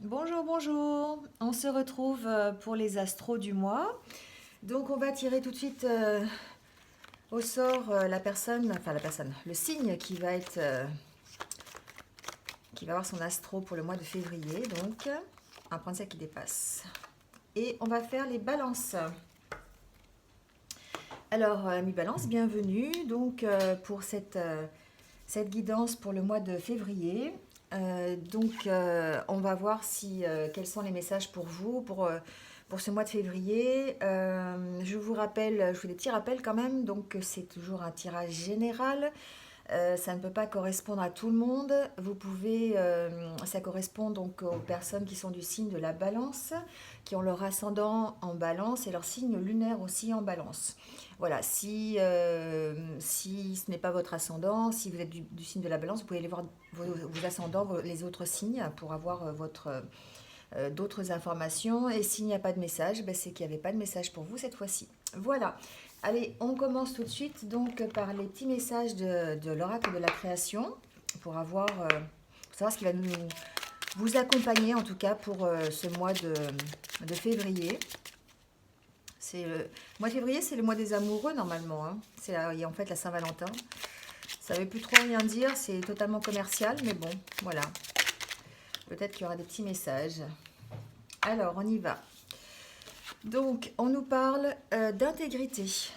Bonjour, bonjour. On se retrouve pour les astros du mois. Donc on va tirer tout de suite au sort le signe qui va avoir son astro pour le mois de février. Donc on va prendre ça qui dépasse. Et on va faire les balances. Alors mes balances, bienvenue donc pour cette guidance pour le mois de février. On va voir quels sont les messages pour vous pour ce mois de février. Je vous rappelle, je fais des petits rappels quand même, donc c'est toujours un tirage général. Ça ne peut pas correspondre à tout le monde. Ça correspond donc aux personnes qui sont du signe de la Balance, qui ont leur ascendant en Balance et leur signe lunaire aussi en Balance. Voilà, si ce n'est pas votre ascendant, si vous êtes du signe de la Balance, vous pouvez aller voir vos ascendants, les autres signes pour avoir d'autres informations. Et s'il n'y a pas de message, ben, c'est qu'il n'y avait pas de message pour vous cette fois-ci. Voilà. Allez, on commence tout de suite donc par les petits messages de l'oracle de la création pour savoir ce qui va vous accompagner en tout cas pour ce mois de février. Le mois de février, c'est le mois des amoureux normalement, hein. Il y a en fait la Saint-Valentin. Ça ne veut plus trop rien dire, c'est totalement commercial, mais bon, voilà. Peut-être qu'il y aura des petits messages. Alors, on y va. Donc, on nous parle d'intégrité.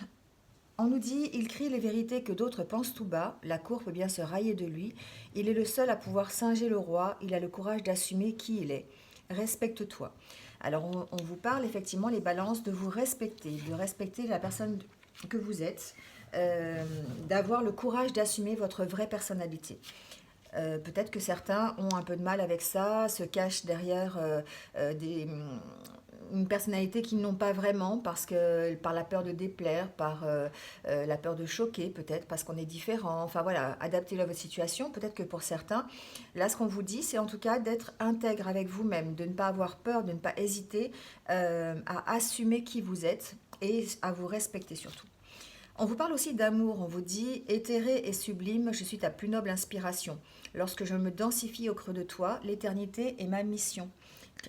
On nous dit, il crie les vérités que d'autres pensent tout bas, la cour peut bien se railler de lui, il est le seul à pouvoir singer le roi, il a le courage d'assumer qui il est. Respecte-toi. Alors, on vous parle effectivement, les balances, de vous respecter, de respecter la personne que vous êtes, d'avoir le courage d'assumer votre vraie personnalité. Peut-être que certains ont un peu de mal avec ça, se cachent derrière une personnalité qu'ils n'ont pas vraiment par la peur de déplaire, par la peur de choquer, peut-être parce qu'on est différent. Enfin voilà, adaptez-le à votre situation. Peut-être que pour certains, là ce qu'on vous dit, c'est en tout cas d'être intègre avec vous-même, de ne pas avoir peur, de ne pas hésiter à assumer qui vous êtes et à vous respecter surtout. On vous parle aussi d'amour, on vous dit éthéré et sublime, je suis ta plus noble inspiration. Lorsque je me densifie au creux de toi, l'éternité est ma mission.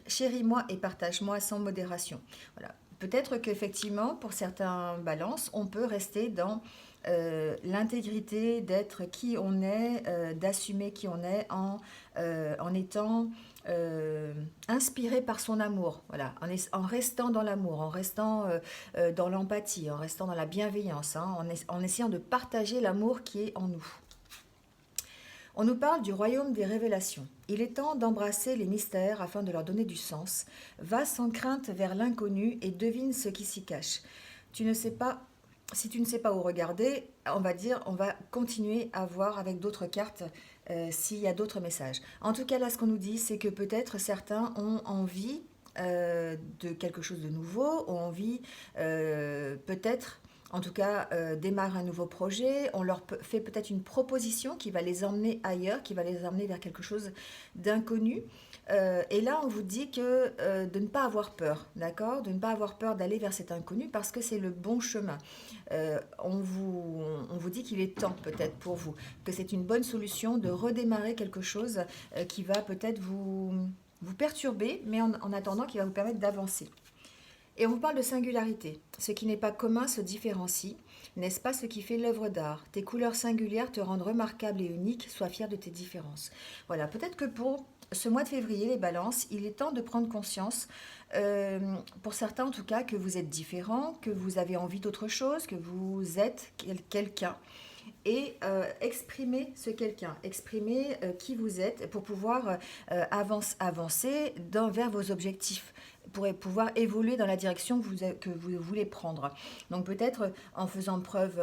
Chéris-moi et partage-moi sans modération. Voilà. Peut-être qu'effectivement, pour certains balances, on peut rester dans l'intégrité d'être qui on est, d'assumer qui on est en étant inspiré par son amour, voilà, en restant dans l'amour, en restant dans l'empathie, en restant dans la bienveillance, hein, en essayant de partager l'amour qui est en nous. On nous parle du royaume des révélations. Il est temps d'embrasser les mystères afin de leur donner du sens. Va sans crainte vers l'inconnu et devine ce qui s'y cache. Tu ne sais pas, si tu ne sais pas où regarder, on va continuer à voir avec d'autres cartes s'il y a d'autres messages. En tout cas, là, ce qu'on nous dit, c'est que peut-être certains ont envie de quelque chose de nouveau, ont envie peut-être en tout cas, démarrent un nouveau projet, on leur fait peut-être une proposition qui va les emmener ailleurs, qui va les emmener vers quelque chose d'inconnu. Et là, on vous dit de ne pas avoir peur, d'accord? De ne pas avoir peur d'aller vers cet inconnu parce que c'est le bon chemin. On vous dit qu'il est temps peut-être pour vous, que c'est une bonne solution de redémarrer quelque chose qui va peut-être vous perturber, mais en attendant qui va vous permettre d'avancer. Et on vous parle de singularité. Ce qui n'est pas commun se différencie. N'est-ce pas ce qui fait l'œuvre d'art? Tes couleurs singulières te rendent remarquable et unique. Sois fier de tes différences. Voilà, peut-être que pour ce mois de février, les balances, il est temps de prendre conscience, pour certains en tout cas, que vous êtes différents, que vous avez envie d'autre chose, que vous êtes quelqu'un. Et exprimer ce quelqu'un, exprimer qui vous êtes pour pouvoir avancer vers vos objectifs, pour pouvoir évoluer dans la direction que vous voulez prendre. Donc peut-être en faisant preuve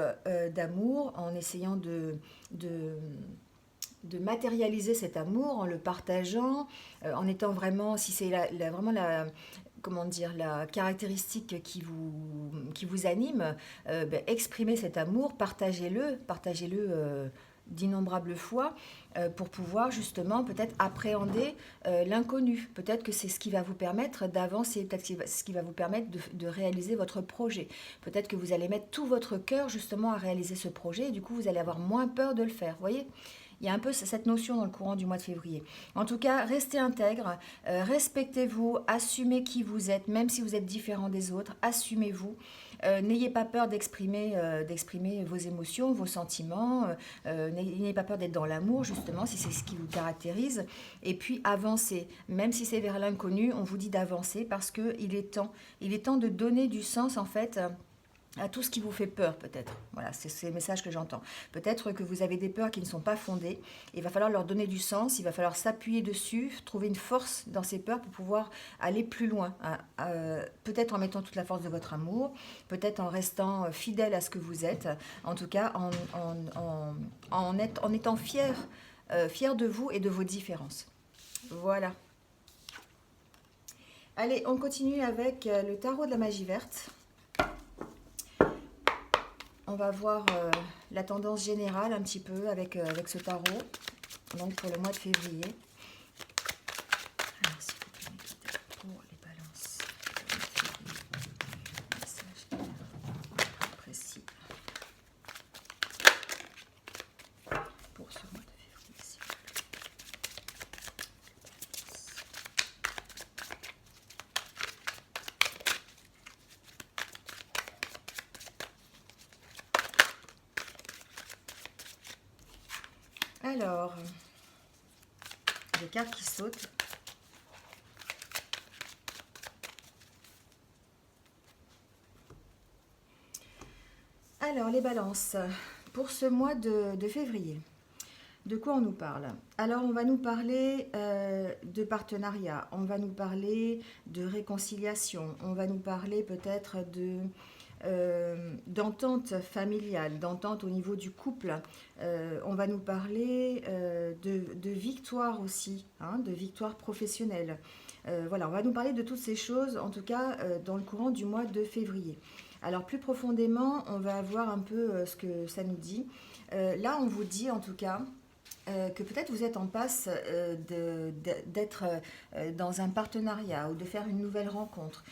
d'amour, en essayant de matérialiser cet amour, en le partageant, en étant vraiment, si c'est vraiment comment dire, la caractéristique qui vous anime, exprimez cet amour, partagez-le d'innombrables fois pour pouvoir justement peut-être appréhender l'inconnu. Peut-être que c'est ce qui va vous permettre d'avancer, peut-être que c'est ce qui va vous permettre de réaliser votre projet. Peut-être que vous allez mettre tout votre cœur justement à réaliser ce projet et du coup vous allez avoir moins peur de le faire. Vous voyez, Il y a un peu cette notion dans le courant du mois de février. En tout cas, restez intègre, respectez-vous, assumez qui vous êtes, même si vous êtes différent des autres, assumez-vous. N'ayez pas peur d'exprimer vos émotions, vos sentiments. N'ayez pas peur d'être dans l'amour, justement, si c'est ce qui vous caractérise. Et puis, avancez. Même si c'est vers l'inconnu, on vous dit d'avancer parce qu'il est temps. Il est temps de donner du sens, en fait, à tout ce qui vous fait peur peut-être. Voilà, c'est le message que j'entends. Peut-être que vous avez des peurs qui ne sont pas fondées. Il va falloir leur donner du sens, il va falloir s'appuyer dessus, trouver une force dans ces peurs pour pouvoir aller plus loin. Peut-être en mettant toute la force de votre amour, peut-être en restant fidèle à ce que vous êtes, en tout cas en étant fier de vous et de vos différences. Voilà. Allez, on continue avec le tarot de la magie verte. On va voir la tendance générale un petit peu avec ce tarot, donc pour le mois de février. Alors, s'il vous plaît, pour les balances, message précis pour ce mois de février, s'il vous plaît. Alors, les cartes qui sautent. Alors, les balances, pour ce mois de février, de quoi on nous parle? Alors, on va nous parler de partenariat, on va nous parler de réconciliation, on va nous parler peut-être d'entente familiale, d'entente au niveau du couple. On va nous parler de victoire aussi, hein, de victoire professionnelle. Voilà, on va nous parler de toutes ces choses, en tout cas dans le courant du mois de février. Alors plus profondément, on va voir un peu ce que ça nous dit. Là, on vous dit en tout cas que peut-être vous êtes en passe d'être dans un partenariat ou de faire une nouvelle rencontre,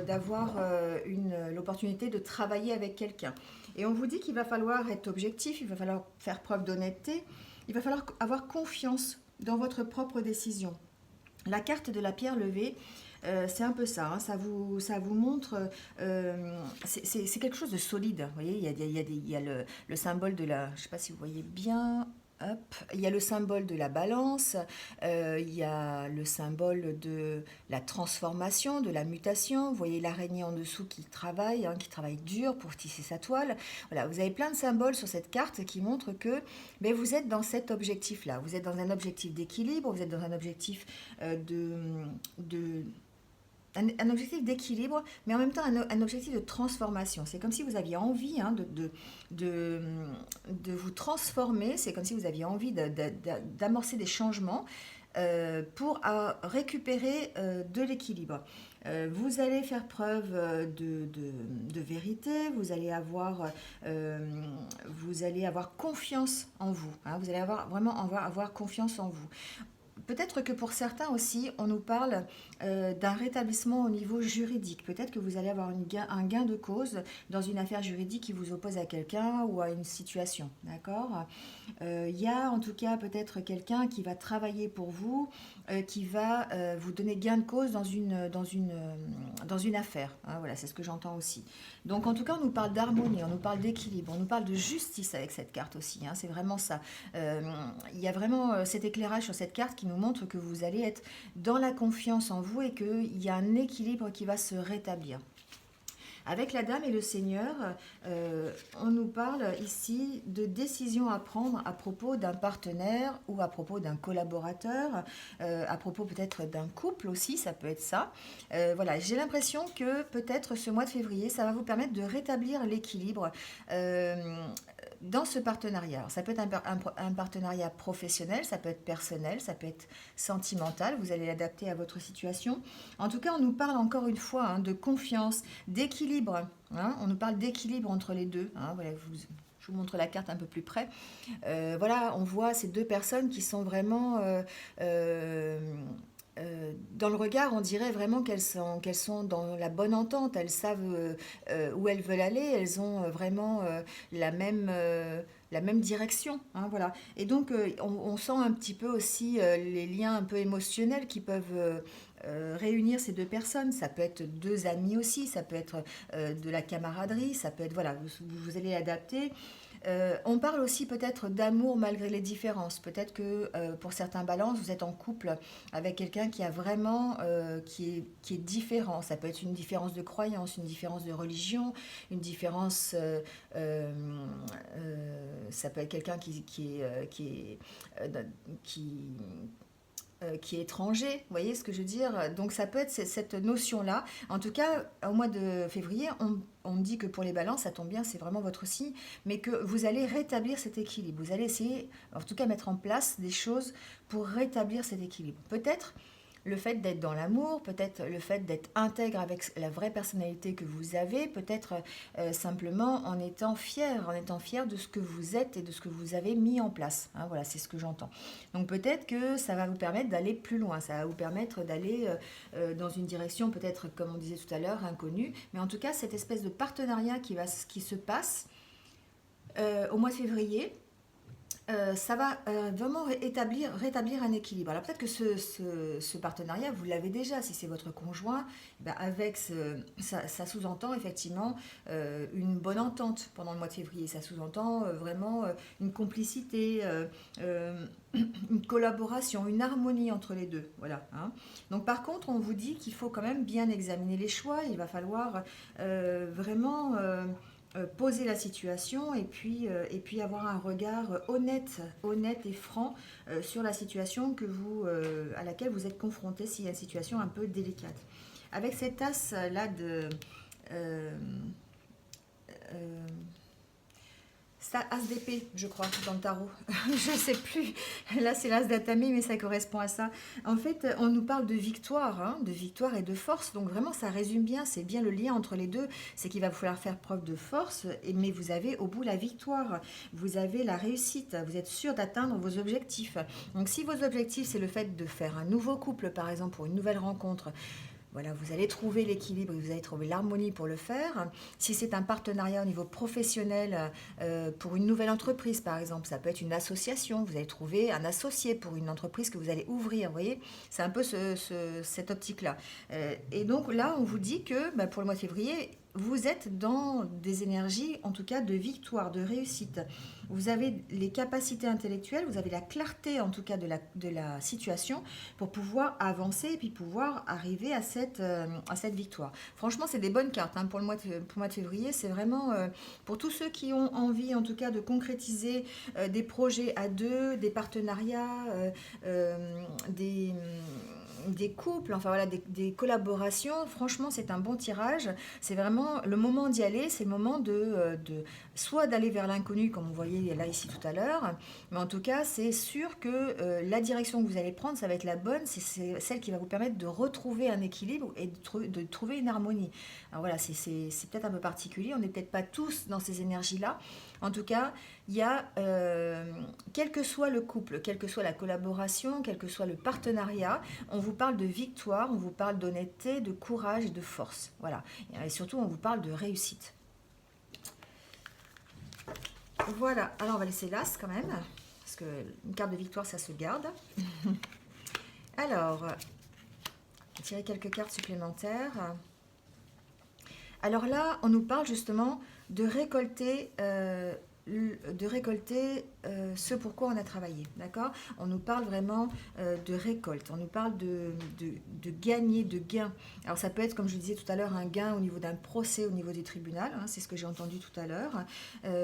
d'avoir l'opportunité de travailler avec quelqu'un. Et on vous dit qu'il va falloir être objectif, il va falloir faire preuve d'honnêteté, il va falloir avoir confiance dans votre propre décision. La carte de la pierre levée, c'est un peu ça, hein, ça vous montre, c'est quelque chose de solide. Vous voyez, il y a le symbole de la, je ne sais pas si vous voyez bien, hop, il y a le symbole de la balance, il y a le symbole de la transformation, de la mutation. Vous voyez l'araignée en dessous hein, qui travaille dur pour tisser sa toile. Voilà, vous avez plein de symboles sur cette carte qui montrent que ben, vous êtes dans cet objectif-là. Vous êtes dans un objectif d'équilibre, vous êtes dans un objectif un objectif d'équilibre, mais en même temps un objectif de transformation. C'est comme si vous aviez envie hein, de vous transformer, c'est comme si vous aviez envie d'amorcer des changements pour récupérer de l'équilibre. Vous allez faire preuve de vérité, vous allez avoir confiance en vous, hein, vous allez avoir confiance en vous. Peut-être que pour certains aussi, on nous parle d'un rétablissement au niveau juridique. Peut-être que vous allez avoir un gain de cause dans une affaire juridique qui vous oppose à quelqu'un ou à une situation. D'accord ? Il y a en tout cas peut-être quelqu'un qui va travailler pour vous, qui va vous donner gain de cause dans une affaire. Hein, voilà, c'est ce que j'entends aussi. Donc en tout cas, on nous parle d'harmonie, on nous parle d'équilibre, on nous parle de justice avec cette carte aussi. Hein, c'est vraiment ça. Il y a vraiment cet éclairage sur cette carte qui nous montre que vous allez être dans la confiance en vous et qu'il y a un équilibre qui va se rétablir. Avec la Dame et le Seigneur, on nous parle ici de décisions à prendre à propos d'un partenaire ou à propos d'un collaborateur, à propos peut-être d'un couple aussi, ça peut être ça. Voilà, j'ai l'impression que peut-être ce mois de février, ça va vous permettre de rétablir l'équilibre dans ce partenariat. Alors, ça peut être un partenariat professionnel, ça peut être personnel, ça peut être sentimental, vous allez l'adapter à votre situation. En tout cas, on nous parle encore une fois hein, de confiance, d'équilibre. Hein, on nous parle d'équilibre entre les deux. Hein, voilà, je vous montre la carte un peu plus près. Voilà, on voit ces deux personnes qui sont vraiment dans le regard, on dirait vraiment qu'elles sont dans la bonne entente, elles savent où elles veulent aller, elles ont vraiment la même direction, hein, voilà. Et donc, on sent un petit peu aussi les liens un peu émotionnels qui peuvent réunir ces deux personnes. Ça peut être deux amis aussi, ça peut être de la camaraderie, ça peut être, voilà, vous allez adapter. On parle aussi peut-être d'amour malgré les différences. Peut-être que pour certains balances, vous êtes en couple avec quelqu'un qui a vraiment, qui est différent. Ça peut être une différence de croyance, une différence de religion, une différence, ça peut être quelqu'un qui, qui est étranger, vous voyez ce que je veux dire? Donc ça peut être cette notion-là. En tout cas, au mois de février, on me dit que pour les balances, ça tombe bien, c'est vraiment votre signe, mais que vous allez rétablir cet équilibre. Vous allez essayer, en tout cas, mettre en place des choses pour rétablir cet équilibre. Peut-être le fait d'être dans l'amour, peut-être le fait d'être intègre avec la vraie personnalité que vous avez, peut-être simplement en étant fier de ce que vous êtes et de ce que vous avez mis en place. Hein, voilà, c'est ce que j'entends. Donc peut-être que ça va vous permettre d'aller plus loin, ça va vous permettre d'aller dans une direction peut-être, comme on disait tout à l'heure, inconnue, mais en tout cas cette espèce de partenariat qui se passe au mois de février, ça va vraiment rétablir un équilibre. Alors peut-être que ce partenariat, vous l'avez déjà, si c'est votre conjoint, eh ben, ça sous-entend effectivement une bonne entente pendant le mois de février. Ça sous-entend vraiment une complicité, une collaboration, une harmonie entre les deux. Voilà, hein. Donc par contre, on vous dit qu'il faut quand même bien examiner les choix. Il va falloir vraiment poser la situation et puis avoir un regard honnête et franc sur la situation à laquelle vous êtes confronté s'il y a une situation un peu délicate. Avec cet as-là de... euh, euh, ça, as d'épée, je crois, dans le tarot. Je ne sais plus. Là, c'est l'as d'atamé, mais ça correspond à ça. En fait, on nous parle de victoire et de force. Donc vraiment, ça résume bien. C'est bien le lien entre les deux. C'est qu'il va vous falloir faire preuve de force, mais vous avez au bout la victoire. Vous avez la réussite. Vous êtes sûr d'atteindre vos objectifs. Donc si vos objectifs, c'est le fait de faire un nouveau couple, par exemple, pour une nouvelle rencontre, voilà, vous allez trouver l'équilibre, vous allez trouver l'harmonie pour le faire. Si c'est un partenariat au niveau professionnel pour une nouvelle entreprise, par exemple, ça peut être une association. Vous allez trouver un associé pour une entreprise que vous allez ouvrir. Vous voyez, c'est un peu cette optique-là. Et donc là, on vous dit que pour le mois de février, vous êtes dans des énergies, en tout cas, de victoire, de réussite. Vous avez les capacités intellectuelles, vous avez la clarté, en tout cas, de la situation pour pouvoir avancer et puis pouvoir arriver à cette victoire. Franchement, c'est des bonnes cartes hein, pour le mois de février. C'est vraiment pour tous ceux qui ont envie, en tout cas, de concrétiser des projets à deux, des partenariats, des des couples, enfin voilà, des collaborations. Franchement, c'est un bon tirage. C'est vraiment le moment d'y aller. C'est le moment soit d'aller vers l'inconnu, comme vous voyez là ici tout à l'heure. Mais en tout cas, c'est sûr que la direction que vous allez prendre, ça va être la bonne. C'est celle qui va vous permettre de retrouver un équilibre et de trouver une harmonie. Alors voilà, c'est peut-être un peu particulier. On n'est peut-être pas tous dans ces énergies-là. En tout cas, il y a, quel que soit le couple, quelle que soit la collaboration, quel que soit le partenariat, on vous parle de victoire, on vous parle d'honnêteté, de courage et de force. Voilà. Et surtout, on vous parle de réussite. Voilà. Alors, on va laisser l'as quand même, parce qu'une carte de victoire, ça se garde. Alors, je vais tirer quelques cartes supplémentaires. Alors là, on nous parle justement de récolter ce pourquoi on a travaillé, d'accord? On nous parle vraiment de récolte, on nous parle de gagner, de gain. Alors ça peut être, comme je disais tout à l'heure, un gain au niveau d'un procès, au niveau du tribunal, hein, c'est ce que j'ai entendu tout à l'heure.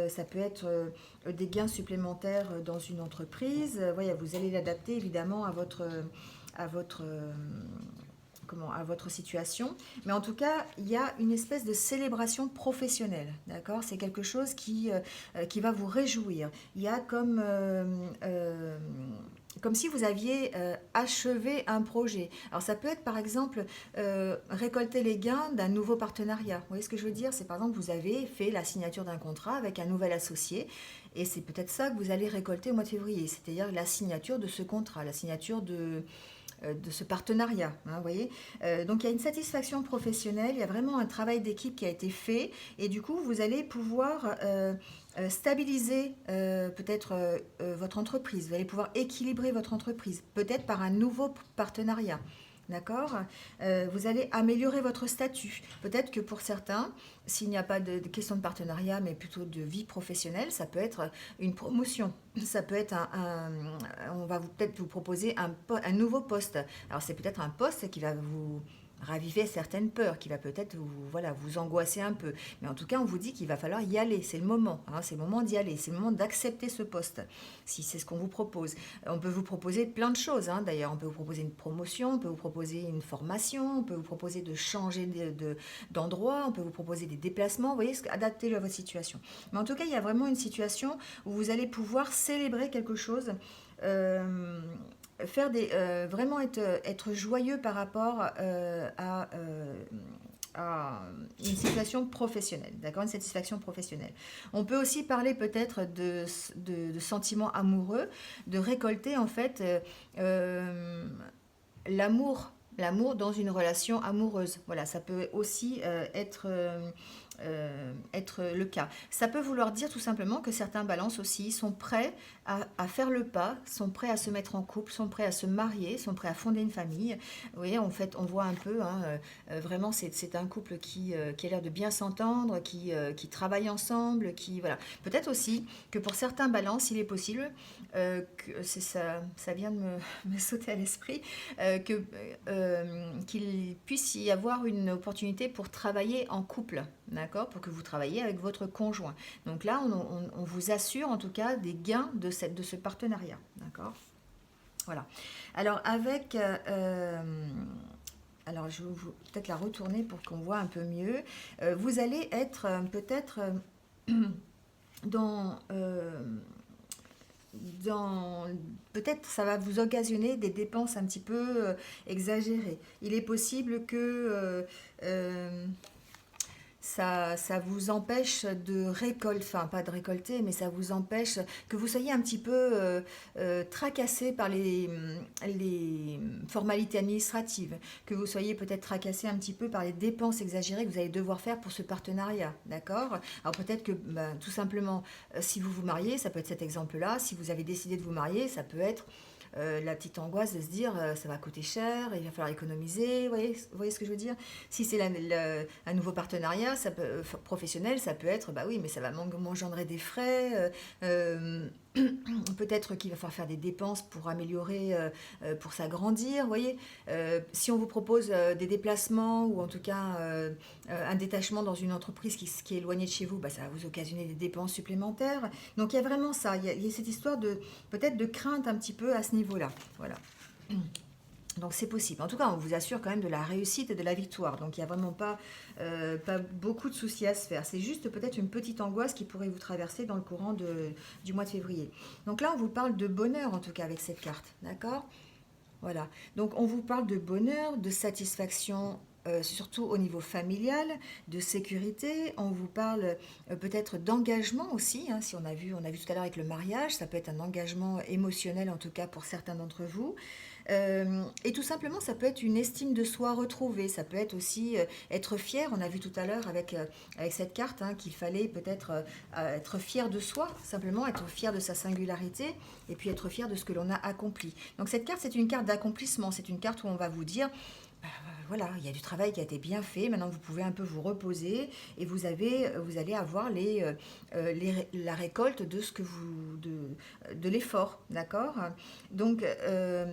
Ça peut être des gains supplémentaires dans une entreprise. Voilà, vous allez l'adapter évidemment à votre situation. Mais en tout cas, il y a une espèce de célébration professionnelle, d'accord? C'est quelque chose qui va vous réjouir. Il y a comme si vous aviez achevé un projet. Alors ça peut être par exemple récolter les gains d'un nouveau partenariat. Vous voyez ce que je veux dire? C'est par exemple vous avez fait la signature d'un contrat avec un nouvel associé et c'est peut-être ça que vous allez récolter au mois de février, c'est-à-dire la signature de ce contrat, la signature de ce partenariat, hein, vous voyez. Donc il y a une satisfaction professionnelle, il y a vraiment un travail d'équipe qui a été fait, et du coup vous allez pouvoir stabiliser peut-être votre entreprise, vous allez pouvoir équilibrer votre entreprise, peut-être par un nouveau partenariat. D'accord. Vous allez améliorer votre statut. Peut-être que pour certains, s'il n'y a pas de question de partenariat, mais plutôt de vie professionnelle, ça peut être une promotion. Ça peut être on va peut-être vous proposer un nouveau poste. Alors c'est peut-être un poste qui va vous raviver certaines peurs, qui va peut-être voilà, vous angoisser un peu. Mais en tout cas, on vous dit qu'il va falloir y aller. C'est le moment. Hein, c'est le moment d'y aller. C'est le moment d'accepter ce poste, si c'est ce qu'on vous propose. On peut vous proposer plein de choses. Hein, d'ailleurs, on peut vous proposer une promotion, on peut vous proposer une formation, on peut vous proposer de changer d'endroit, on peut vous proposer des déplacements. Vous voyez, adaptez-le à votre situation. Mais en tout cas, il y a vraiment une situation où vous allez pouvoir célébrer quelque chose. Euh, vraiment être joyeux par rapport à une situation professionnelle, d'accord, une satisfaction professionnelle. On peut aussi parler peut-être de sentiments amoureux, de récolter en fait l'amour dans une relation amoureuse. Voilà, ça peut aussi être le cas. Ça peut vouloir dire tout simplement que certains balances aussi sont prêts à faire le pas, sont prêts à se mettre en couple, sont prêts à se marier, sont prêts à fonder une famille. Vous voyez, en fait, on voit un peu, hein, vraiment, c'est un couple qui a l'air de bien s'entendre, qui travaille ensemble, qui, voilà. Peut-être aussi que pour certains balances, il est possible, ça vient de me sauter à l'esprit, qu'il puisse y avoir une opportunité pour travailler en couple, d'accord, pour que vous travailliez avec votre conjoint. Donc là, on vous assure en tout cas des gains de ce partenariat, d'accord. Voilà. Alors alors je vais peut-être la retourner pour qu'on voit un peu mieux. Vous allez être peut-être dans dans peut-être ça va vous occasionner des dépenses un petit peu exagérées. Il est possible que ça vous empêche de récolter, enfin pas de récolter, mais ça vous empêche que vous soyez un petit peu tracassé par les formalités administratives, que vous soyez peut-être tracassé un petit peu par les dépenses exagérées que vous allez devoir faire pour ce partenariat, d'accord. Alors peut-être que tout simplement, si vous vous mariez, ça peut être cet exemple-là, si vous avez décidé de vous marier, ça peut être la petite angoisse de se dire ça va coûter cher, il va falloir économiser, vous voyez ce que je veux dire. Si c'est un nouveau partenariat professionnel, ça peut être bah oui, mais ça va m'engendrer des frais, peut-être qu'il va falloir faire des dépenses pour améliorer, pour s'agrandir, vous voyez. Si on vous propose des déplacements ou en tout cas un détachement dans une entreprise qui est éloignée de chez vous, bah, ça va vous occasionner des dépenses supplémentaires. Donc il y a vraiment ça, il y a cette histoire de peut-être de crainte un petit peu à ce niveau-là. Voilà. Donc c'est possible. En tout cas, on vous assure quand même de la réussite et de la victoire. Donc il n'y a vraiment pas beaucoup de soucis à se faire. C'est juste peut-être une petite angoisse qui pourrait vous traverser dans le courant du mois de février. Donc là, on vous parle de bonheur en tout cas avec cette carte. D'accord. Voilà. Donc on vous parle de bonheur, de satisfaction. Surtout au niveau familial, de sécurité, on vous parle peut-être d'engagement aussi, hein, si on a vu tout à l'heure avec le mariage, ça peut être un engagement émotionnel en tout cas pour certains d'entre vous. Et tout simplement, ça peut être une estime de soi retrouvée. Ça peut être aussi être fier. On a vu tout à l'heure avec cette carte hein, qu'il fallait peut-être être fier de soi, simplement être fier de sa singularité et puis être fier de ce que l'on a accompli. Donc cette carte, c'est une carte d'accomplissement. C'est une carte où on va vous dire voilà, il y a du travail qui a été bien fait. Maintenant, vous pouvez un peu vous reposer et vous allez avoir la récolte de de l'effort, d'accord. Donc,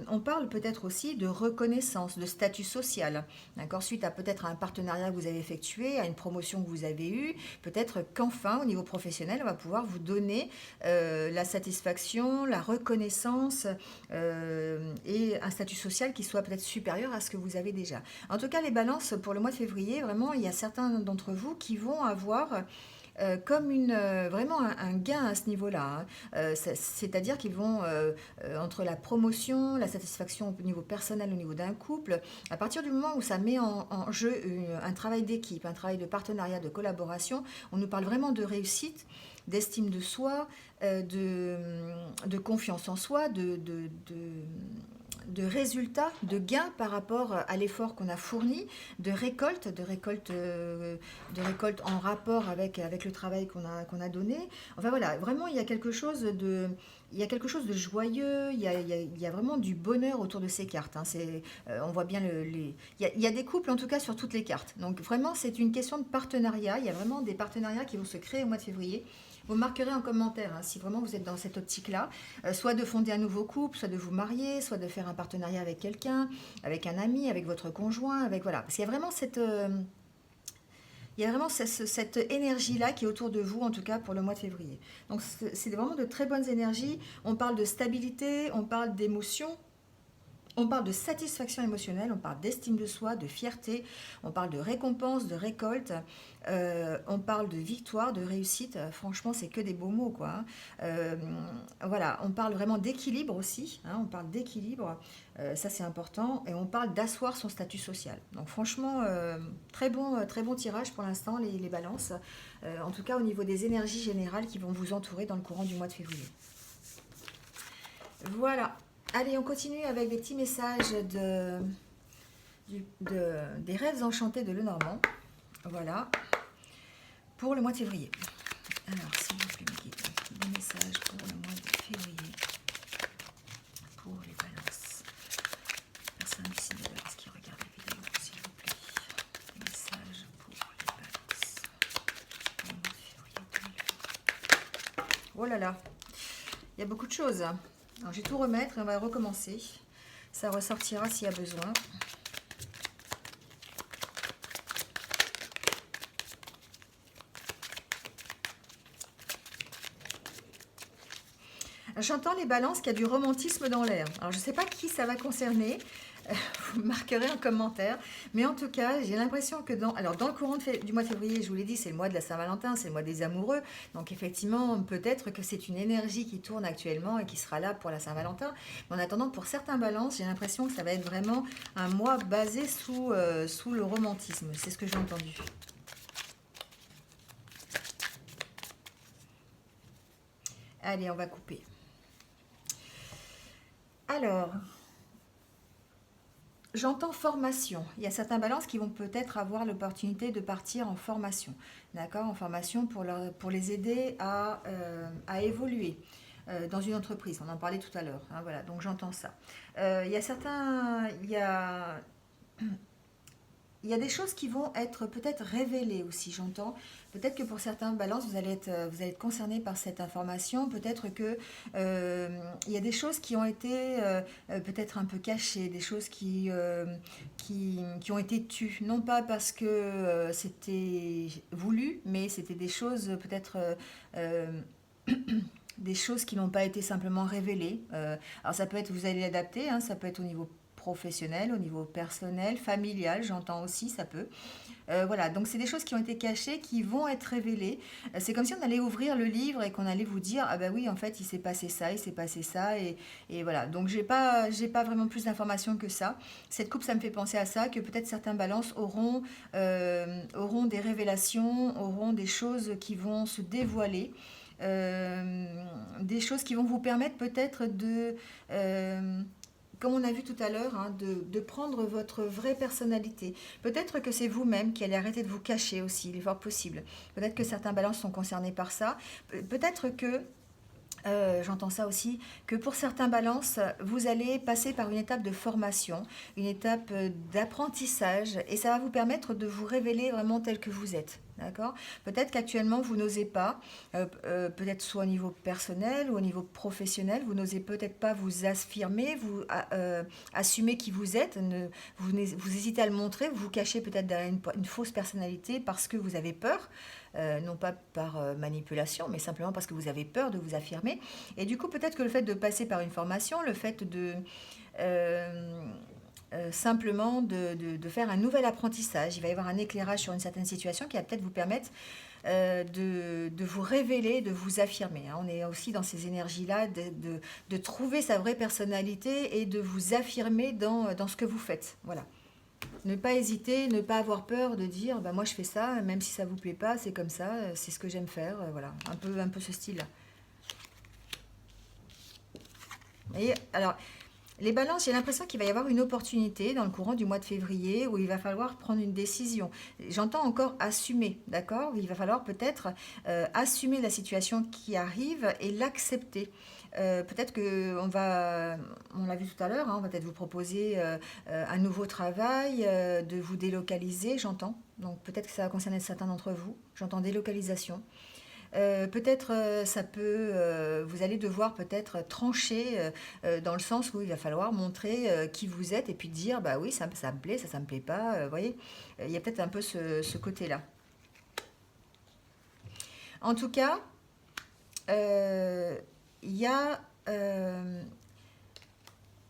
on parle peut-être aussi de reconnaissance, de statut social, d'accord. Suite à peut-être un partenariat que vous avez effectué, à une promotion que vous avez eue, peut-être qu'enfin, au niveau professionnel, on va pouvoir vous donner la satisfaction, la reconnaissance et un statut social qui soit peut-être supérieur à ce que vous avez déjà. En tout cas, les balances pour le mois de février, vraiment, il y a certains d'entre vous qui vont avoir comme vraiment un gain à ce niveau-là. Hein. C'est-à-dire qu'ils vont, entre la promotion, la satisfaction au niveau personnel, au niveau d'un couple, à partir du moment où ça met en jeu un travail d'équipe, un travail de partenariat, de collaboration, on nous parle vraiment de réussite, d'estime de soi, de confiance en soi, de résultats, de gains par rapport à l'effort qu'on a fourni, de récolte en rapport avec le travail qu'on a donné. Enfin voilà, vraiment il y a quelque chose de joyeux, il y a vraiment du bonheur autour de ces cartes, hein. On voit bien il y a des couples en tout cas sur toutes les cartes. Donc vraiment c'est une question de partenariat, il y a vraiment des partenariats qui vont se créer au mois de février. Vous marquerez en commentaire hein, si vraiment vous êtes dans cette optique-là, soit de fonder un nouveau couple, soit de vous marier, soit de faire un partenariat avec quelqu'un, avec un ami, avec votre conjoint, avec voilà. Parce qu'il y a vraiment cette énergie-là qui est autour de vous, en tout cas pour le mois de février. Donc c'est vraiment de très bonnes énergies. On parle de stabilité, on parle d'émotion, on parle de satisfaction émotionnelle, on parle d'estime de soi, de fierté, on parle de récompense, de récolte, on parle de victoire, de réussite. Franchement, c'est que des beaux mots, quoi, hein. Voilà, on parle vraiment d'équilibre aussi, hein, on parle d'équilibre, ça c'est important, et on parle d'asseoir son statut social. Donc franchement, très bon tirage pour l'instant, les balances, en tout cas au niveau des énergies générales qui vont vous entourer dans le courant du mois de février. Voilà. Allez, on continue avec des petits messages des rêves enchantés de Lenormand. Voilà, pour le mois de février. Alors, s'il vous plaît, mes guides, des messages pour le mois de février. Pour les balances. Personne ici de la balance qui regarde la vidéo, s'il vous plaît. Des messages pour les balances. Pour le mois de février 2020. Oh là là, il y a beaucoup de choses. Alors, je vais tout remettre et on va recommencer. Ça ressortira s'il y a besoin. J'entends les balances qu'il y a du romantisme dans l'air. Alors, je ne sais pas qui ça va concerner. Vous marquerez en commentaire. Mais en tout cas, j'ai l'impression que dans le courant du mois de février, je vous l'ai dit, c'est le mois de la Saint-Valentin, c'est le mois des amoureux. Donc effectivement, peut-être que c'est une énergie qui tourne actuellement et qui sera là pour la Saint-Valentin. Mais en attendant, pour certains balances, j'ai l'impression que ça va être vraiment un mois basé sous le romantisme. C'est ce que j'ai entendu. Allez, on va couper. Alors, j'entends formation. Il y a certains balances qui vont peut-être avoir l'opportunité de partir en formation. D'accord? En formation pour les aider à évoluer dans une entreprise. On en parlait tout à l'heure, hein, voilà, donc j'entends ça. Il y a certains... Il y a des choses qui vont être peut-être révélées aussi, j'entends. Peut-être que pour certains balances, vous allez être concernés par cette information. Peut-être que il y a des choses qui ont été peut-être un peu cachées, des choses qui ont été tues. Non pas parce que c'était voulu, mais c'était des choses peut-être... des choses qui n'ont pas été simplement révélées. Alors ça peut être, vous allez l'adapter, hein, ça peut être au niveau professionnel, au niveau personnel, familial, j'entends aussi, ça peut. Voilà, donc c'est des choses qui ont été cachées, qui vont être révélées. C'est comme si on allait ouvrir le livre et qu'on allait vous dire, ah ben oui, en fait, il s'est passé ça, et voilà. Donc j'ai pas vraiment plus d'informations que ça. Cette coupe, ça me fait penser à ça, que peut-être certains balances auront des révélations, auront des choses qui vont se dévoiler. Des choses qui vont vous permettre peut-être comme on a vu tout à l'heure, hein, de prendre votre vraie personnalité. Peut-être que c'est vous-même qui allez arrêter de vous cacher aussi, il est fort possible. Peut-être que certains balances sont concernés par ça. Peut-être que j'entends ça aussi, que pour certains balances, vous allez passer par une étape de formation, une étape d'apprentissage, et ça va vous permettre de vous révéler vraiment tel que vous êtes. D'accord? Peut-être qu'actuellement, vous n'osez pas, peut-être soit au niveau personnel ou au niveau professionnel, vous n'osez peut-être pas vous affirmer, vous assumer qui vous êtes, vous hésitez à le montrer, vous vous cachez peut-être derrière une fausse personnalité parce que vous avez peur. Non pas par manipulation, mais simplement parce que vous avez peur de vous affirmer. Et du coup, peut-être que le fait de passer par une formation, le fait de simplement de faire un nouvel apprentissage, il va y avoir un éclairage sur une certaine situation qui va peut-être vous permettre de vous révéler, de vous affirmer. Hein. On est aussi dans ces énergies-là, de trouver sa vraie personnalité et de vous affirmer dans ce que vous faites. Voilà. Ne pas hésiter, ne pas avoir peur de dire bah, moi je fais ça, même si ça vous plaît pas, c'est comme ça, c'est ce que j'aime faire, voilà, un peu ce style-là. Et alors, Les balances, j'ai l'impression qu'il va y avoir une opportunité dans le courant du mois de février où il va falloir prendre une décision. J'entends encore assumer, d'accord? Il va falloir peut-être assumer la situation qui arrive et l'accepter. Peut-être que on l'a vu tout à l'heure, hein, on va peut-être vous proposer un nouveau travail, de vous délocaliser, j'entends. Donc peut-être que ça va concerner certains d'entre vous. J'entends délocalisation. Peut-être ça peut, vous allez devoir peut-être trancher dans le sens où il va falloir montrer qui vous êtes et puis dire bah oui ça me plaît, ça me plaît pas. Vous voyez, il y a peut-être un peu ce côté-là. En tout cas, euh, il y a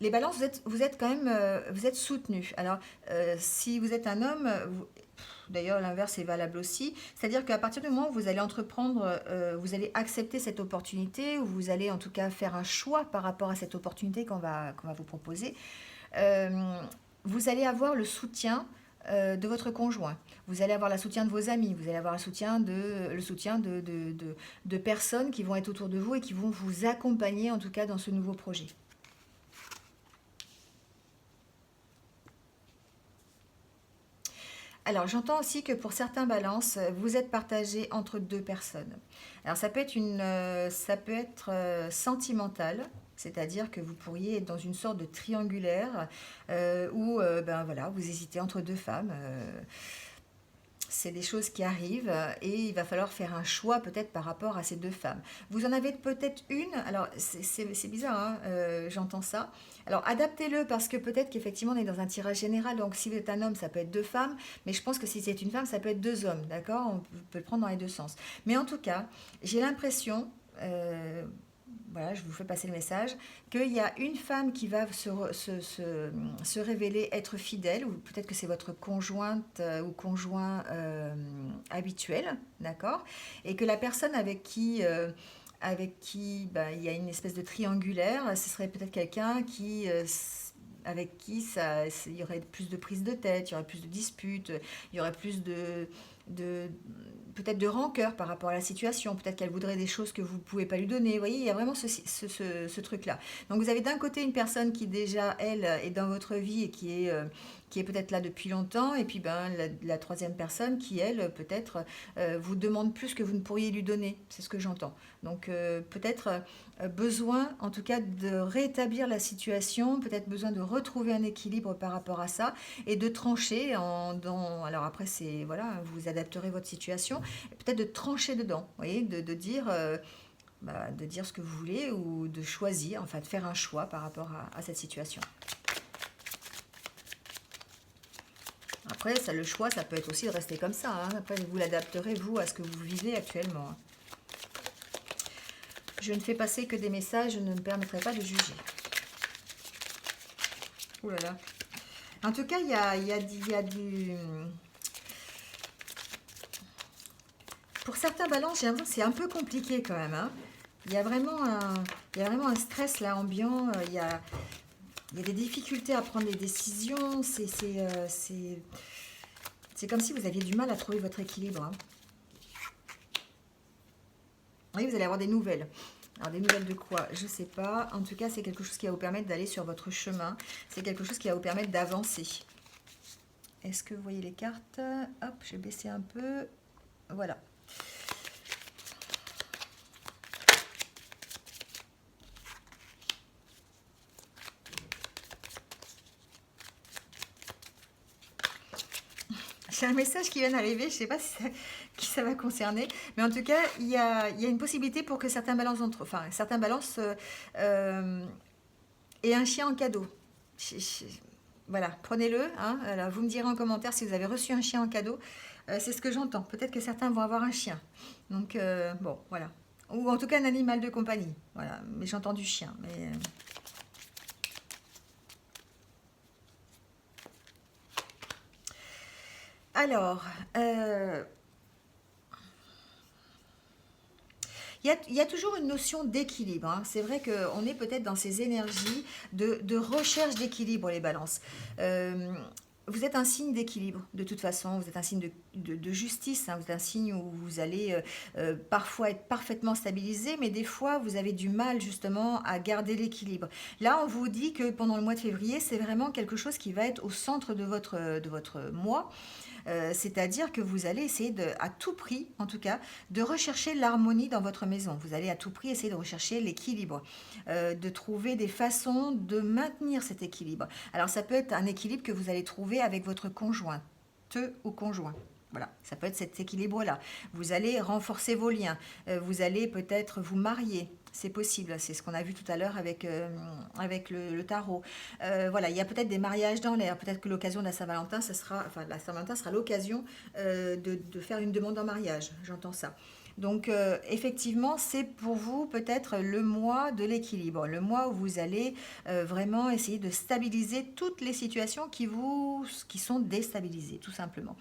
les balances, vous êtes quand même vous êtes soutenu. Alors si vous êtes un homme, d'ailleurs, l'inverse est valable aussi. C'est-à-dire qu'à partir du moment où vous allez entreprendre, vous allez accepter cette opportunité, ou vous allez en tout cas faire un choix par rapport à cette opportunité qu'on va vous proposer, euh, vous allez avoir le soutien de votre conjoint. Vous allez avoir le soutien de vos amis. Vous allez avoir le soutien de personnes qui vont être autour de vous et qui vont vous accompagner en tout cas dans ce nouveau projet. Alors, j'entends aussi que pour certains balances, vous êtes partagé entre deux personnes. Alors, ça peut être sentimental, c'est-à-dire que vous pourriez être dans une sorte de triangulaire où, ben voilà, vous hésitez entre deux femmes. C'est des choses qui arrivent et il va falloir faire un choix peut-être par rapport à ces deux femmes. Vous en avez peut-être une, alors c'est bizarre, hein, j'entends ça. Alors adaptez-le parce que peut-être qu'effectivement on est dans un tirage général, donc si vous êtes un homme ça peut être deux femmes, mais je pense que si c'est une femme ça peut être deux hommes, d'accord? On peut le prendre dans les deux sens. Mais en tout cas, j'ai l'impression, voilà, je vous fais passer le message, qu'il y a une femme qui va se révéler être fidèle, ou peut-être que c'est votre conjointe ou conjoint habituel, d'accord? Et que la personne avec qui bah, il y a une espèce de triangulaire, ce serait peut-être quelqu'un avec qui il y aurait plus de prise de tête, il y aurait plus de disputes, il y aurait plus de peut-être de rancœur par rapport à la situation, peut-être qu'elle voudrait des choses que vous ne pouvez pas lui donner. Vous voyez, il y a vraiment ce truc-là. Donc vous avez d'un côté une personne qui déjà, elle, est dans votre vie et qui est peut-être là depuis longtemps, et puis ben, la troisième personne qui, elle, peut-être vous demande plus que vous ne pourriez lui donner. C'est ce que j'entends. Donc peut-être besoin, en tout cas, de rétablir la situation, peut-être besoin de retrouver un équilibre par rapport à ça, et de trancher alors après, voilà, vous adapterez votre situation, peut-être de trancher dedans, vous voyez, de dire ce que vous voulez ou de choisir, enfin de faire un choix par rapport à cette situation. Après, le choix, ça peut être aussi de rester comme ça, hein. Après, vous l'adapterez, vous, à ce que vous vivez actuellement, hein. Je ne fais passer que des messages, je ne me permettrai pas de juger. Ouh là là. En tout cas, il y a du... Pour certains balances, j'ai l'impression que c'est un peu compliqué quand même, hein. Il y a vraiment un stress là ambiant. Il y a des difficultés à prendre des décisions. C'est comme si vous aviez du mal à trouver votre équilibre, hein. Oui, vous allez avoir des nouvelles. Alors, des nouvelles de quoi? Je ne sais pas. En tout cas, c'est quelque chose qui va vous permettre d'aller sur votre chemin. C'est quelque chose qui va vous permettre d'avancer. Est-ce que vous voyez les cartes? Hop, je vais baisser un peu. Voilà. J'ai un message qui vient d'arriver, je ne sais pas qui ça va concerner, mais en tout cas, il y a une possibilité pour que certains balances aient un chien en cadeau. Voilà, prenez-le, hein. Alors, vous me direz en commentaire si vous avez reçu un chien en cadeau. C'est ce que j'entends. Peut-être que certains vont avoir un chien. Donc, bon, voilà. Ou en tout cas un animal de compagnie. Voilà, mais j'entends du chien. Mais, alors, il y a toujours une notion d'équilibre, hein. C'est vrai qu'on est peut-être dans ces énergies de recherche d'équilibre, les balances. Euh, vous êtes un signe d'équilibre, de toute façon, vous êtes un signe de justice, hein, vous êtes un signe où vous allez parfois être parfaitement stabilisé, mais des fois, vous avez du mal justement à garder l'équilibre. Là, on vous dit que pendant le mois de février, c'est vraiment quelque chose qui va être au centre de votre mois. C'est-à-dire que vous allez essayer à tout prix, en tout cas, de rechercher l'harmonie dans votre maison. Vous allez à tout prix essayer de rechercher l'équilibre, de trouver des façons de maintenir cet équilibre. Alors ça peut être un équilibre que vous allez trouver avec votre conjoint, ou conjoint. Voilà, ça peut être cet équilibre-là. Vous allez renforcer vos liens. Vous allez peut-être vous marier. C'est possible, c'est ce qu'on a vu tout à l'heure avec le tarot. Voilà, il y a peut-être des mariages dans l'air. Peut-être que l'occasion de la Saint-Valentin, la Saint-Valentin sera l'occasion de faire une demande en mariage. J'entends ça. Donc, effectivement, c'est pour vous peut-être le mois de l'équilibre, le mois où vous allez vraiment essayer de stabiliser toutes les situations qui sont déstabilisées, tout simplement.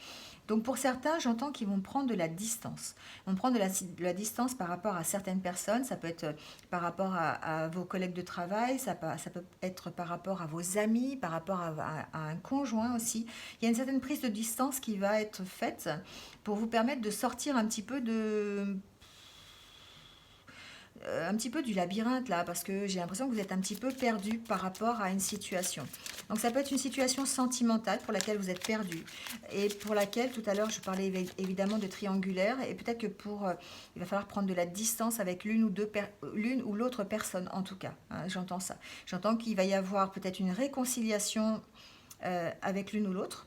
Donc pour certains, j'entends qu'ils vont prendre de la distance. Ils vont prendre de la distance par rapport à certaines personnes. Ça peut être par rapport à vos collègues de travail, ça peut être par rapport à vos amis, par rapport à un conjoint aussi. Il y a une certaine prise de distance qui va être faite pour vous permettre de sortir un petit peu du labyrinthe là, parce que j'ai l'impression que vous êtes un petit peu perdu par rapport à une situation. Donc ça peut être une situation sentimentale pour laquelle vous êtes perdu et pour laquelle tout à l'heure je parlais évidemment de triangulaire et peut-être que il va falloir prendre de la distance avec l'une ou l'autre personne en tout cas. Hein, j'entends ça. J'entends qu'il va y avoir peut-être une réconciliation avec l'une ou l'autre,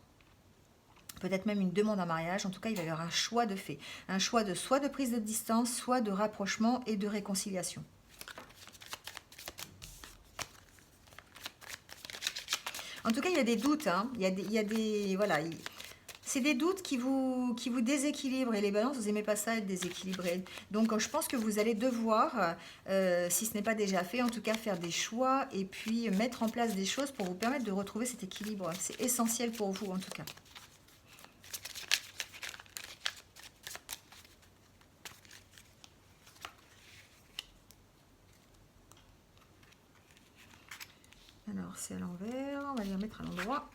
peut-être même une demande en mariage. En tout cas, il va y avoir un choix de fait. Un choix de soit de prise de distance, soit de rapprochement et de réconciliation. En tout cas, il y a des doutes. Hein. Voilà, c'est des doutes qui vous déséquilibrent. Et les balances, vous n'aimez pas ça, être déséquilibré. Donc, je pense que vous allez devoir, si ce n'est pas déjà fait, en tout cas, faire des choix et puis mettre en place des choses pour vous permettre de retrouver cet équilibre. C'est essentiel pour vous, en tout cas. Alors, c'est à l'envers. On va les remettre à l'endroit.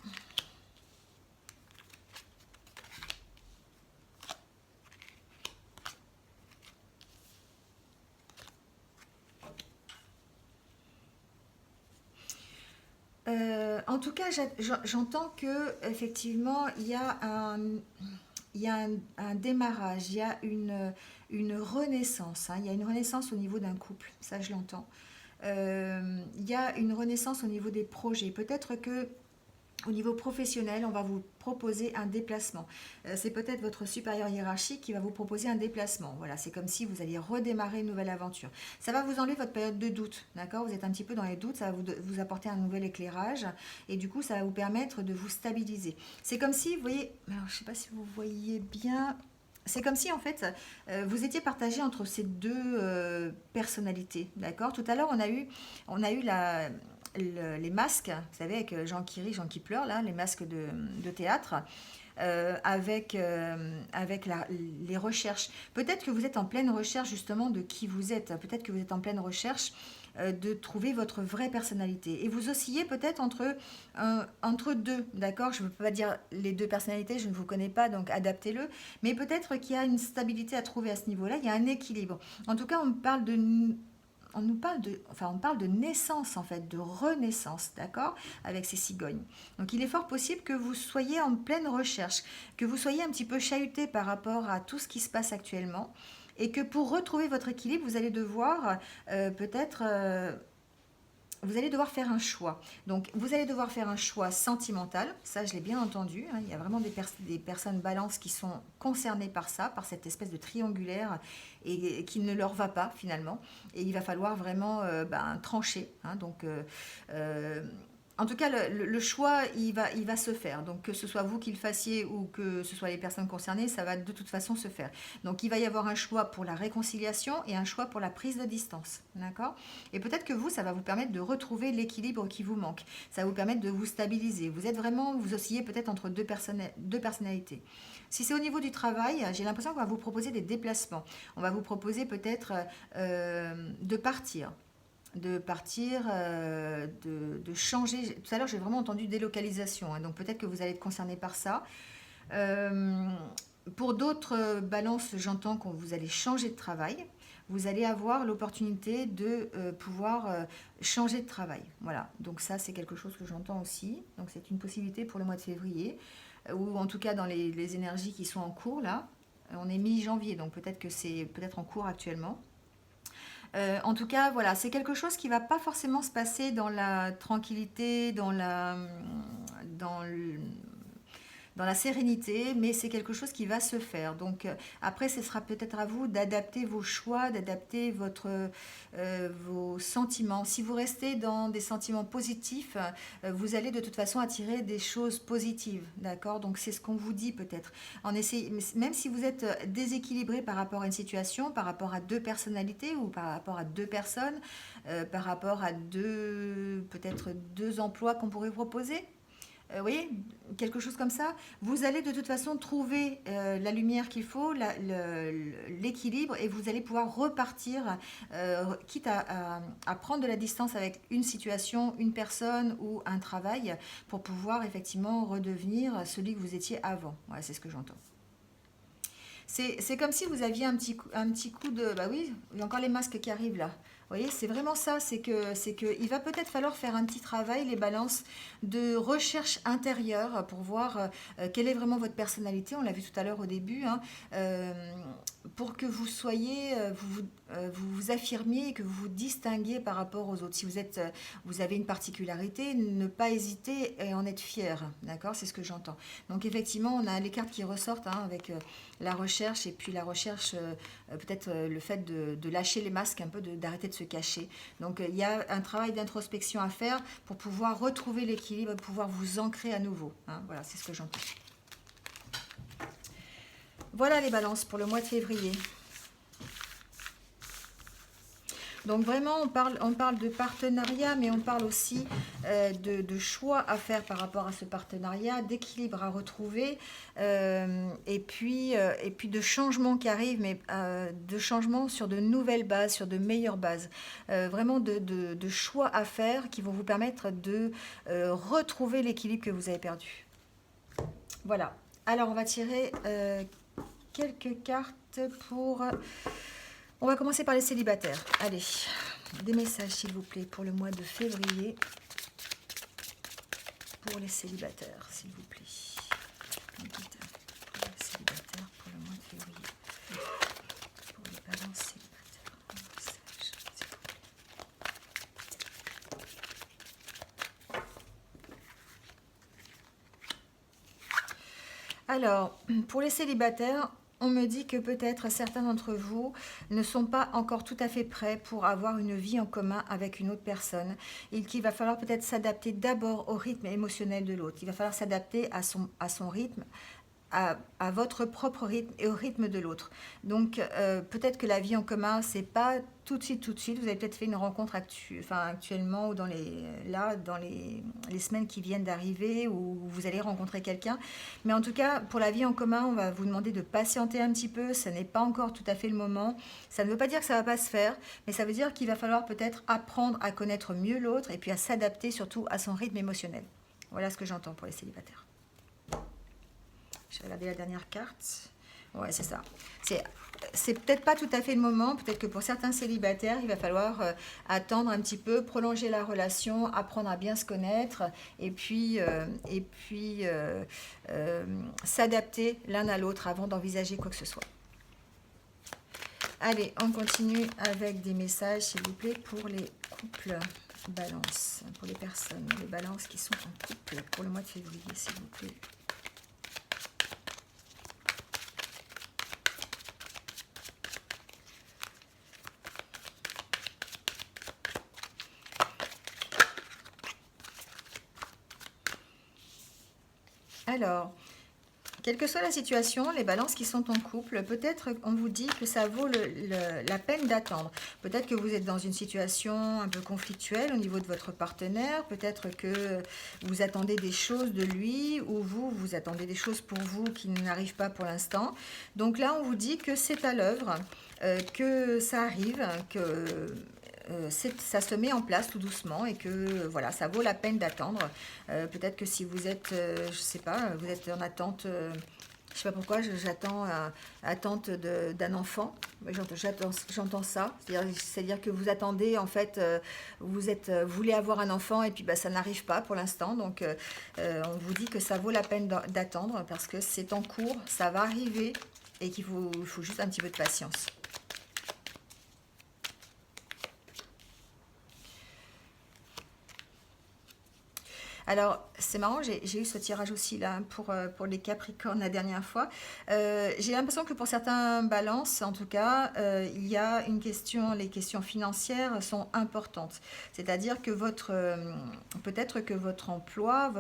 En tout cas, j'entends que effectivement, il y a un démarrage, il y a une renaissance. Hein, il y a une renaissance au niveau d'un couple, ça je l'entends. Il y a une renaissance au niveau des projets. Peut-être que au niveau professionnel, on va vous proposer un déplacement. C'est peut-être votre supérieur hiérarchique qui va vous proposer un déplacement. Voilà, c'est comme si vous alliez redémarrer une nouvelle aventure. Ça va vous enlever votre période de doute, d'accord? Vous êtes un petit peu dans les doutes, ça va vous apporter un nouvel éclairage et du coup, ça va vous permettre de vous stabiliser. C'est comme si, vous voyez, alors je ne sais pas si vous voyez bien, c'est comme si en fait vous étiez partagé entre ces deux personnalités, d'accord? Tout à l'heure on a eu les masques, vous savez, avec Jean qui rit, Jean qui pleure, là, les masques de théâtre, avec les recherches. Peut-être que vous êtes en pleine recherche justement de qui vous êtes. Peut-être que vous êtes en pleine recherche de trouver votre vraie personnalité. Et vous oscillez peut-être entre deux, d'accord? Je ne peux pas dire les deux personnalités, je ne vous connais pas, donc adaptez-le. Mais peut-être qu'il y a une stabilité à trouver à ce niveau-là, il y a un équilibre. En tout cas, on parle de naissance en fait, de renaissance, d'accord, avec ces cigognes. Donc il est fort possible que vous soyez en pleine recherche, que vous soyez un petit peu chahuté par rapport à tout ce qui se passe actuellement, et que pour retrouver votre équilibre, vous allez devoir peut-être vous allez devoir faire un choix. Donc, vous allez devoir faire un choix sentimental. Ça, je l'ai bien entendu. Hein. Il y a vraiment des personnes balance qui sont concernées par ça, par cette espèce de triangulaire et qui ne leur va pas finalement. Et il va falloir vraiment trancher. Hein. Donc, en tout cas, le choix, il va se faire. Donc, que ce soit vous qui le fassiez ou que ce soit les personnes concernées, ça va de toute façon se faire. Donc, il va y avoir un choix pour la réconciliation et un choix pour la prise de distance. D'accord? Et peut-être que vous, ça va vous permettre de retrouver l'équilibre qui vous manque. Ça va vous permettre de vous stabiliser. Vous oscillez peut-être entre deux personnalités. Si c'est au niveau du travail, j'ai l'impression qu'on va vous proposer des déplacements. On va vous proposer peut-être de partir de changer. Tout à l'heure, j'ai vraiment entendu délocalisation, hein, donc peut-être que vous allez être concerné par ça. Euh, pour d'autres balances, j'entends que vous allez changer de travail. Vous allez avoir l'opportunité de pouvoir changer de travail. Voilà, donc ça c'est quelque chose que j'entends aussi. Donc c'est une possibilité pour le mois de février, ou en tout cas dans les énergies qui sont en cours là. On est mi-janvier, donc peut-être que c'est peut-être en cours actuellement. En tout cas, voilà, c'est quelque chose qui ne va pas forcément se passer dans la tranquillité, dans le- dans la sérénité, mais c'est quelque chose qui va se faire. Donc après, ce sera peut-être à vous d'adapter vos choix, d'adapter vos sentiments. Si vous restez dans des sentiments positifs, vous allez de toute façon attirer des choses positives, d'accord? Donc c'est ce qu'on vous dit peut-être. Même si vous êtes déséquilibré par rapport à une situation, par rapport à deux personnalités ou par rapport à deux personnes, par rapport à peut-être deux emplois qu'on pourrait proposer, vous voyez, quelque chose comme ça, vous allez de toute façon trouver la lumière qu'il faut, l'équilibre, et vous allez pouvoir repartir, quitte à prendre de la distance avec une situation, une personne ou un travail, pour pouvoir effectivement redevenir celui que vous étiez avant. Voilà, c'est ce que j'entends. C'est comme si vous aviez un petit coup de... Bah oui, il y a encore les masques qui arrivent là. Vous voyez, c'est vraiment ça, c'est que il va peut-être falloir faire un petit travail, les balances, de recherche intérieure pour voir quelle est vraiment votre personnalité. On l'a vu tout à l'heure au début, hein, euh, pour que vous soyez, vous vous affirmiez et que vous vous distinguiez par rapport aux autres. Si vous avez une particularité, ne pas hésiter et en être fier, d'accord? C'est ce que j'entends. Donc effectivement, on a les cartes qui ressortent, hein, avec la recherche, et puis la recherche, peut-être le fait de lâcher les masques un peu, d'arrêter de se cacher. Donc il y a un travail d'introspection à faire pour pouvoir retrouver l'équilibre, pouvoir vous ancrer à nouveau, hein. Voilà, c'est ce que j'entends. Voilà les balances pour le mois de février. Donc vraiment, on parle de partenariat, mais on parle aussi de choix à faire par rapport à ce partenariat, d'équilibre à retrouver, et puis de changements qui arrivent, mais de changements sur de nouvelles bases, sur de meilleures bases. Vraiment de choix à faire qui vont vous permettre de retrouver l'équilibre que vous avez perdu. Voilà. Alors, on va tirer quelques cartes pour... On va commencer par les célibataires. Allez, des messages s'il vous plaît pour le mois de février. Pour les célibataires, s'il vous plaît. Pour les célibataires pour le mois de février. Pour les balances célibataires. Un message, s'il vous plaît. Alors, pour les célibataires, on me dit que peut-être certains d'entre vous ne sont pas encore tout à fait prêts pour avoir une vie en commun avec une autre personne, et qu'il va falloir peut-être s'adapter d'abord au rythme émotionnel de l'autre. Il va falloir s'adapter à son rythme, à votre propre rythme et au rythme de l'autre. Donc peut-être que la vie en commun, c'est pas tout de suite, tout de suite. Vous avez peut-être fait une rencontre actuellement, ou dans les semaines qui viennent d'arriver, où vous allez rencontrer quelqu'un. Mais en tout cas, pour la vie en commun, on va vous demander de patienter un petit peu. Ça n'est pas encore tout à fait le moment. Ça ne veut pas dire que ça va pas se faire, mais ça veut dire qu'il va falloir peut-être apprendre à connaître mieux l'autre, et puis à s'adapter surtout à son rythme émotionnel. Voilà ce que j'entends pour les célibataires. Je vais regarder la dernière carte. Ouais, c'est ça. C'est peut-être pas tout à fait le moment. Peut-être que pour certains célibataires, il va falloir attendre un petit peu, prolonger la relation, apprendre à bien se connaître, et puis s'adapter l'un à l'autre avant d'envisager quoi que ce soit. Allez, on continue avec des messages, s'il vous plaît, pour les couples balance, pour les personnes, les balances qui sont en couple pour le mois de février, s'il vous plaît. Alors, quelle que soit la situation, les balances qui sont en couple, peut-être on vous dit que ça vaut la peine d'attendre. Peut-être que vous êtes dans une situation un peu conflictuelle au niveau de votre partenaire, peut-être que vous attendez des choses de lui, ou vous attendez des choses pour vous qui n'arrivent pas pour l'instant. Donc là, on vous dit que c'est à l'œuvre, que ça arrive, que ça se met en place tout doucement et que voilà, ça vaut la peine d'attendre. Peut-être que si vous êtes, je sais pas, vous êtes en attente, je sais pas pourquoi, j'attends attente d'un enfant. J'entends ça. C'est-à-dire que vous attendez, en fait, vous voulez avoir un enfant et puis bah, ça n'arrive pas pour l'instant. Donc on vous dit que ça vaut la peine d'attendre parce que c'est en cours, ça va arriver et il faut juste un petit peu de patience. Alors, c'est marrant, j'ai eu ce tirage aussi là pour les Capricornes la dernière fois. J'ai l'impression que pour certains balances, en tout cas, il y a une question, les questions financières sont importantes. C'est-à-dire que peut-être que votre emploi,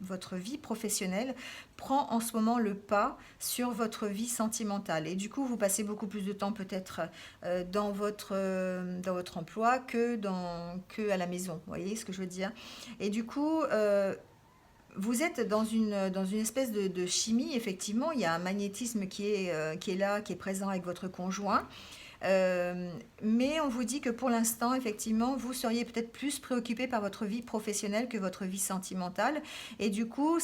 votre vie professionnelle prend en ce moment le pas sur votre vie sentimentale. Et du coup, vous passez beaucoup plus de temps peut-être dans votre emploi que à la maison. Vous voyez ce que je veux dire? Et du coup, vous êtes dans une espèce de chimie, effectivement. Il y a un magnétisme qui est là, qui est présent avec votre conjoint. Mais on vous dit que pour l'instant, effectivement, vous seriez peut-être plus préoccupé par votre vie professionnelle que votre vie sentimentale. Et du coup,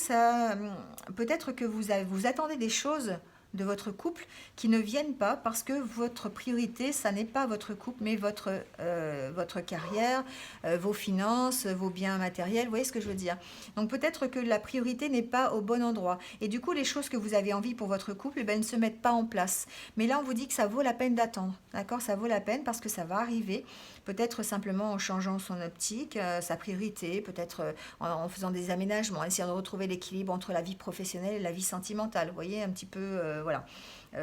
peut-être que vous attendez des choses de votre couple qui ne viennent pas parce que votre priorité, ça n'est pas votre couple, mais votre carrière, vos finances, vos biens matériels. Vous voyez ce que je veux dire? Donc peut-être que la priorité n'est pas au bon endroit. Et du coup, les choses que vous avez envie pour votre couple, eh ben, ne se mettent pas en place. Mais là, on vous dit que ça vaut la peine d'attendre. D'accord? Ça vaut la peine parce que ça va arriver. Peut-être simplement en changeant son optique, sa priorité, peut-être en faisant des aménagements, en essayant de retrouver l'équilibre entre la vie professionnelle et la vie sentimentale. Vous voyez, un petit peu, voilà,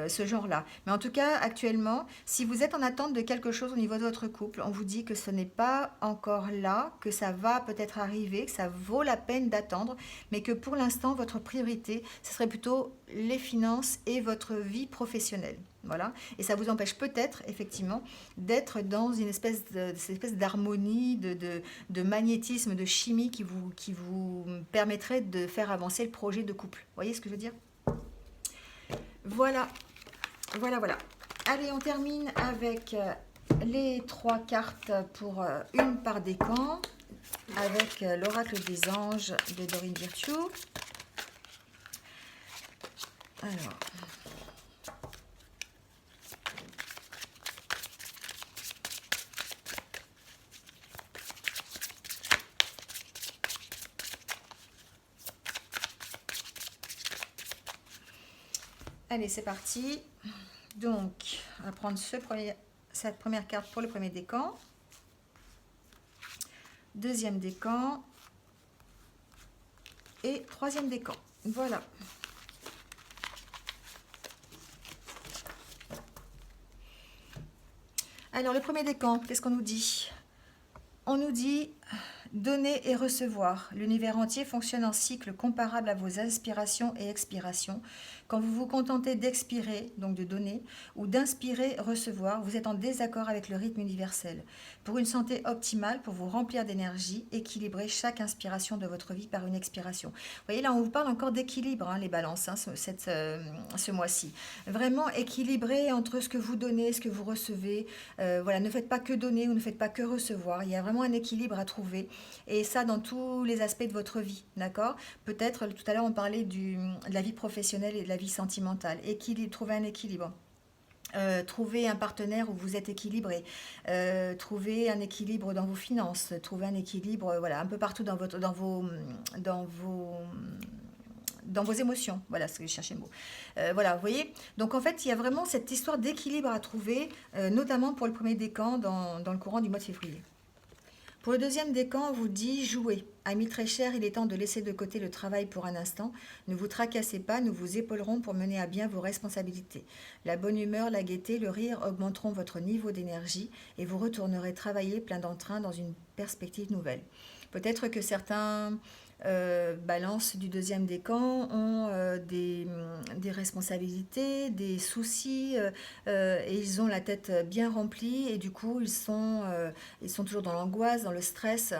ce genre-là. Mais en tout cas, actuellement, si vous êtes en attente de quelque chose au niveau de votre couple, on vous dit que ce n'est pas encore là, que ça va peut-être arriver, que ça vaut la peine d'attendre, mais que pour l'instant, votre priorité, ce serait plutôt les finances et votre vie professionnelle. Voilà. Et ça vous empêche peut-être, effectivement, d'être dans cette espèce d'harmonie, de magnétisme, de chimie qui vous permettrait de faire avancer le projet de couple. Vous voyez ce que je veux dire? Voilà, voilà. Allez, on termine avec les trois cartes pour une par décan, avec l'oracle des anges de Dorine Virtue. Alors, allez, c'est parti. Donc, on va prendre cette première carte pour le premier décan. Deuxième décan. Et troisième décan. Voilà. Alors, le premier décan, qu'est-ce qu'on nous dit? On nous dit donner et recevoir. L'univers entier fonctionne en cycle comparable à vos inspirations et expirations. Quand vous vous contentez d'expirer, donc de donner, ou d'inspirer, recevoir, vous êtes en désaccord avec le rythme universel. Pour une santé optimale, pour vous remplir d'énergie, équilibrez chaque inspiration de votre vie par une expiration. Vous voyez, là, on vous parle encore d'équilibre, hein, les balances, hein, ce mois-ci. Vraiment équilibré entre ce que vous donnez, ce que vous recevez. Voilà, ne faites pas que donner ou ne faites pas que recevoir. Il y a vraiment un équilibre à trouver. Et ça, dans tous les aspects de votre vie, d'accord? Peut-être, tout à l'heure, on parlait de la vie professionnelle et de la vie sentimentale. Trouver un équilibre. Trouver un partenaire où vous êtes équilibré, trouver un équilibre dans vos finances, trouver un équilibre, voilà, un peu partout dans vos émotions. Voilà ce que je cherchais le mot. Voilà, vous voyez. Donc en fait, il y a vraiment cette histoire d'équilibre à trouver, notamment pour le premier décan dans le courant du mois de février. Pour le deuxième décan, on vous dit jouez. Amis très chers, il est temps de laisser de côté le travail pour un instant. Ne vous tracassez pas, nous vous épaulerons pour mener à bien vos responsabilités. La bonne humeur, la gaieté, le rire augmenteront votre niveau d'énergie et vous retournerez travailler plein d'entrain dans une perspective nouvelle. Peut-être que certains balances du deuxième décan ont des responsabilités, des soucis et ils ont la tête bien remplie et du coup ils sont toujours dans l'angoisse, dans le stress.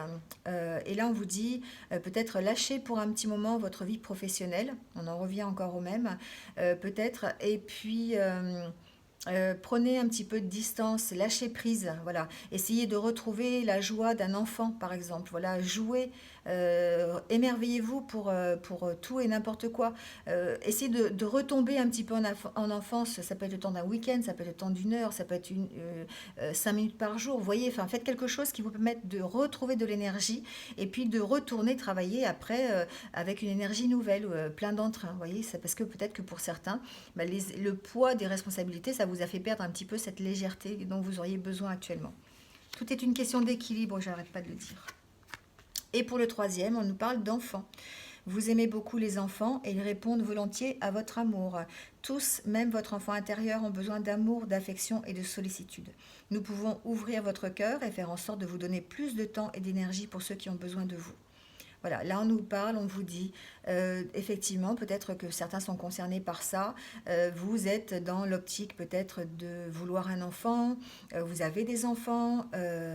Et là on vous dit peut-être lâcher pour un petit moment votre vie professionnelle, on en revient encore au même, peut-être, et puis Prenez un petit peu de distance, lâchez prise, voilà. Essayez de retrouver la joie d'un enfant, par exemple. Voilà, jouez, émerveillez-vous pour tout et n'importe quoi. Essayez de retomber un petit peu en enfance. Ça peut être le temps d'un week-end, ça peut être le temps d'une heure, ça peut être 5 minutes par jour. Vous voyez, enfin, faites quelque chose qui vous permette de retrouver de l'énergie et puis de retourner travailler après avec une énergie nouvelle, plein d'entrain. Vous voyez, c'est parce que peut-être que pour certains, bah, le poids des responsabilités, ça vous a fait perdre un petit peu cette légèreté dont vous auriez besoin actuellement. Tout est une question d'équilibre, j'arrête pas de le dire. Et pour le troisième, on nous parle d'enfants. Vous aimez beaucoup les enfants et ils répondent volontiers à votre amour. Tous, même votre enfant intérieur, ont besoin d'amour, d'affection et de sollicitude. Nous pouvons ouvrir votre cœur et faire en sorte de vous donner plus de temps et d'énergie pour ceux qui ont besoin de vous. Voilà, là on nous parle, on vous dit, effectivement, peut-être que certains sont concernés par ça. Vous êtes dans l'optique peut-être de vouloir un enfant, vous avez des enfants,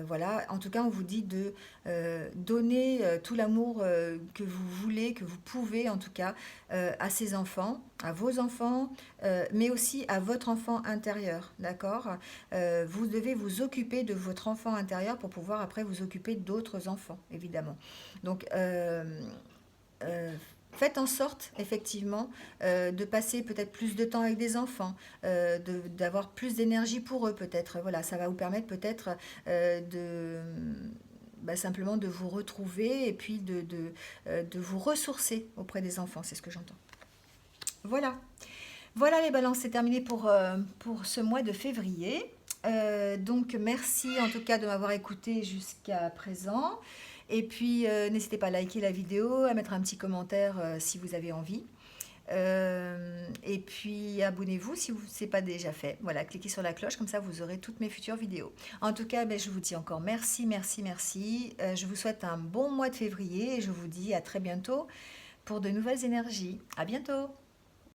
voilà. En tout cas, on vous dit de donner tout l'amour que vous voulez, que vous pouvez en tout cas, à ces enfants, à vos enfants, mais aussi à votre enfant intérieur, d'accord? Vous devez vous occuper de votre enfant intérieur pour pouvoir après vous occuper d'autres enfants, évidemment. Donc, euh, faites en sorte, effectivement, de passer peut-être plus de temps avec des enfants, d'avoir plus d'énergie pour eux, peut-être. Voilà, ça va vous permettre peut-être simplement de vous retrouver et puis de vous ressourcer auprès des enfants, c'est ce que j'entends. Voilà. Voilà les balances, c'est terminé pour ce mois de février. Donc merci en tout cas de m'avoir écouté jusqu'à présent. Et puis n'hésitez pas à liker la vidéo, à mettre un petit commentaire si vous avez envie. Et puis abonnez-vous si ce n'est pas déjà fait. Voilà, cliquez sur la cloche, comme ça vous aurez toutes mes futures vidéos. En tout cas, je vous dis encore merci, merci, merci. Je vous souhaite un bon mois de février et je vous dis à très bientôt pour de nouvelles énergies. À bientôt!